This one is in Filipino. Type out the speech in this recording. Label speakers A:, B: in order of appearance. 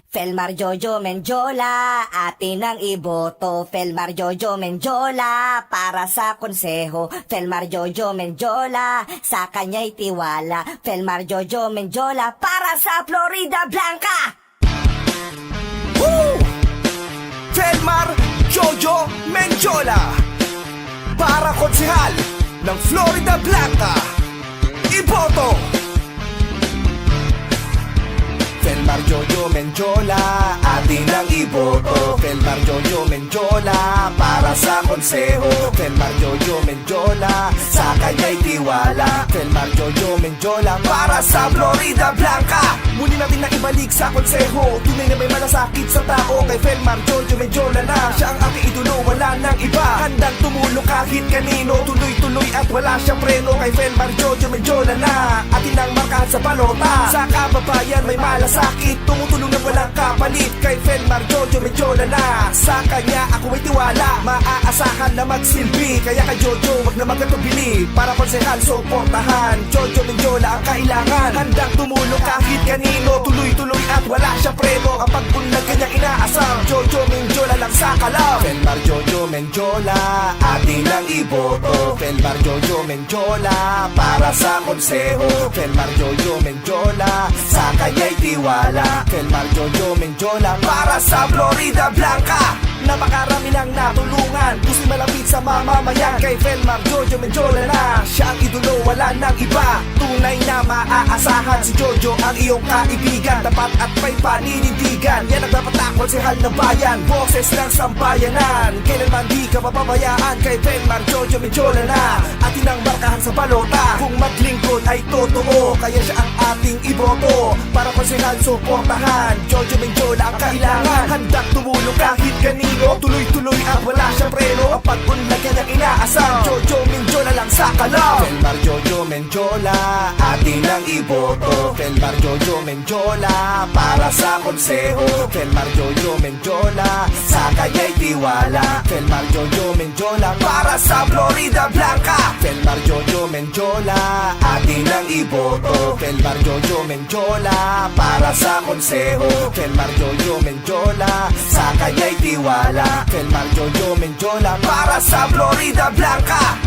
A: Felmar Jojo Menjola, atin ang iboto. Felmar Jojo Menjola, para sa konseho. Felmar Jojo Menjola, sa kanya'y tiwala. Felmar Jojo Menjola, para sa Florida Blanca.
B: Woo! Felmar Jojo Menjola, para konsehal ng Florida Blanca. Iboto! Felmar Jojo Menjola, atin ang iboto. Felmar Jojo Menjola, para sa konseho. Felmar Jojo Menjola, sa kanya'y tiwala. Felmar Jojo Menjola, para sa Florida Blanca. Muli natin na ibalik sa konseho, tunay na may malasakit sa tao. Kay Felmar Jojo Menjola na, siya ang aking idolo, wala nang iba. Handang tumulong kahit kanino, tuloy-tuloy at wala siyang preno. Kay Felmar Jojo Menjola na, atin ang markahan sa balota. Sa kababayan may malasakit, tumutulong na walang kapalit. Kay Felmar Jojo Menjola na, sa kanya ako may tiwala, maaasahan na magsilbi. Kaya kay Jojo wag na magkatubili, para konsehal suportahan. Jojo Menjola ang kailangan, handang tumulong kahit kanino, tuloy-tuloy at wala siyang preno. Ang pag-unlad kanyang inaasam, Jojo Menjola lang sa kalam. Felmar Jojo Menjola, atin ang iboto. Felmar Jojo Menjola, para sa konseho. Felmar Jojo Menjola, sa kanya'y tiwala. Felmar Jojo Menjola, para sa Florida Blanca. Napakarami nang natulungan, gusto malapit sa mamamayan. Kay Felmar Jojo Menjola na, siya ang idolo, wala nang iba. Tunay na maaasahan, si Jojo ang iyong kaibigan. Tapat at may paninindigan, yan ang dapat na konsehal ng bayan. Boses ng sambayanan, kailanman di ka mapabayaan. Kay Felmar Jojo Menjola na, atin ang markahan sa balota. Kung maglingkod ay totoo, kaya siya ang ating iboto. Para konsehal suportahan, Jojo Menjola ang kailangan. Handang tumulong kahit kanino, tuloy-tuloy at wala siyang preno. Ang pag-unlad kanyang inaasam, Jojo Menjola lang sa kalam. Felmar Jojo Menjola, atin ang iboto. Felmar Jojo Menjola, para sa konseho. Felmar Jojo Menjola, sa kanya'y tiwala. Felmar Jojo Menjola, para sa Florida Blanca. Felmar Jojo Menjola, atin ang iboto. Felmar Jojo Menjola, para sa konseho. Felmar Jojo Menjola, sa kanya'y tiwala. Felmar Jojo Menjola, para sa Florida Blanca.